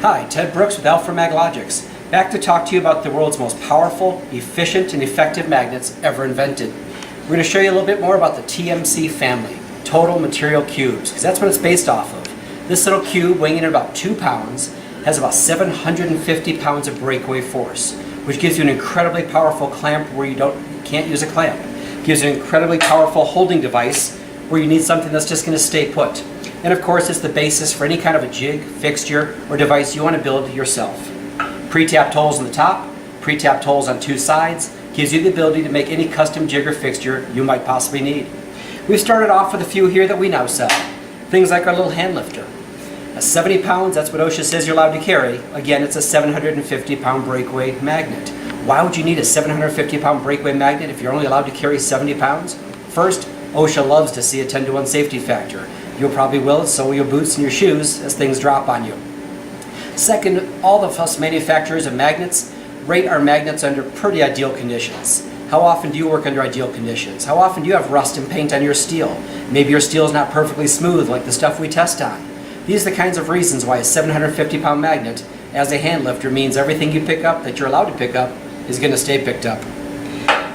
Hi, Ted Brooks with Alfra Maglogics, back to talk to you about the world's most powerful, efficient, and effective magnets ever invented. We're going to show you a little bit more about the TMC family, Total Material Cubes, because that's what it's based off of. This little cube, weighing in at about 2 pounds, has about 750 pounds of breakaway force, which gives you an incredibly powerful clamp where you can't use a clamp. It gives you an incredibly powerful holding device where you need something that's just going to stay put. And of course, it's the basis for any kind of a jig, fixture, or device you want to build yourself. Pre-tapped holes on the top, pre-tapped holes on 2 sides, gives you the ability to make any custom jig or fixture you might possibly need. We've started off with a few here that we now sell. Things like our little hand lifter. At 70 pounds, that's what OSHA says you're allowed to carry. Again, it's a 750 pound breakaway magnet. Why would you need a 750 pound breakaway magnet if you're only allowed to carry 70 pounds? First, OSHA loves to see a 10-to-1 safety factor. You'll probably will, so will your boots and your shoes as things drop on you. Second, all of us manufacturers of magnets rate our magnets under pretty ideal conditions. How often do you work under ideal conditions? How often do you have rust and paint on your steel? Maybe your steel is not perfectly smooth like the stuff we test on. These are the kinds of reasons why a 750 pound magnet as a hand lifter means everything you pick up that you're allowed to pick up is going to stay picked up.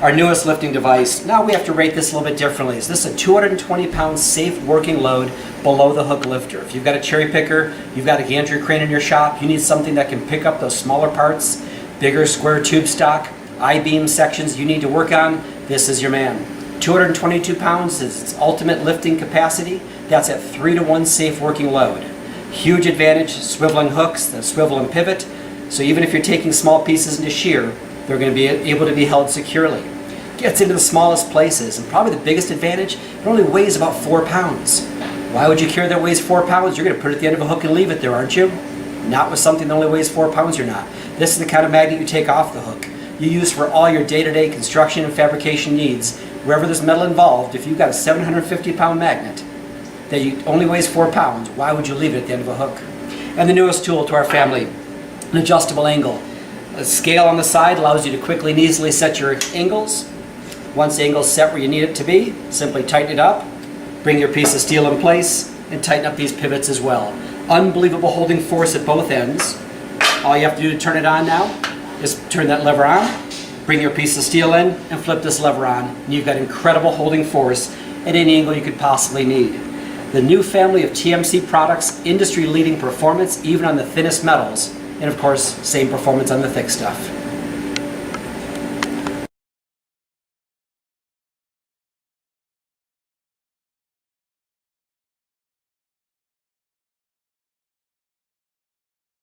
Our newest lifting device, now we have to rate this a little bit differently. Is this a 220 pound safe working load below the hook lifter? If you've got a cherry picker, you've got a gantry crane in your shop, you need something that can pick up those smaller parts, bigger square tube stock, I-beam sections you need to work on, this is your man. 222 pounds is its ultimate lifting capacity. That's at 3-to-1 safe working load. Huge advantage, swiveling hooks that swivel and pivot, so even if you're taking small pieces into shear, they're going to be able to be held securely. Gets into the smallest places, and probably the biggest advantage, it only weighs about 4 pounds. Why would you carry that weighs 4 pounds? You're going to put it at the end of a hook and leave it there, aren't you? Not with something that only weighs 4 pounds, you're not. This is the kind of magnet you take off the hook. You use for all your day-to-day construction and fabrication needs. Wherever there's metal involved, if you've got a 750 pound magnet that only weighs 4 pounds, why would you leave it at the end of a hook? And the newest tool to our family, an adjustable angle. A scale on the side allows you to quickly and easily set your angles. Once the angle's set where you need it to be, simply tighten it up, bring your piece of steel in place, and tighten up these pivots as well. Unbelievable holding force at both ends. All you have to do to turn it on now is turn that lever on, bring your piece of steel in, and flip this lever on, and you've got incredible holding force at any angle you could possibly need. The new family of TMC products, industry-leading performance even on the thinnest metals, and of course, same performance on the thick stuff.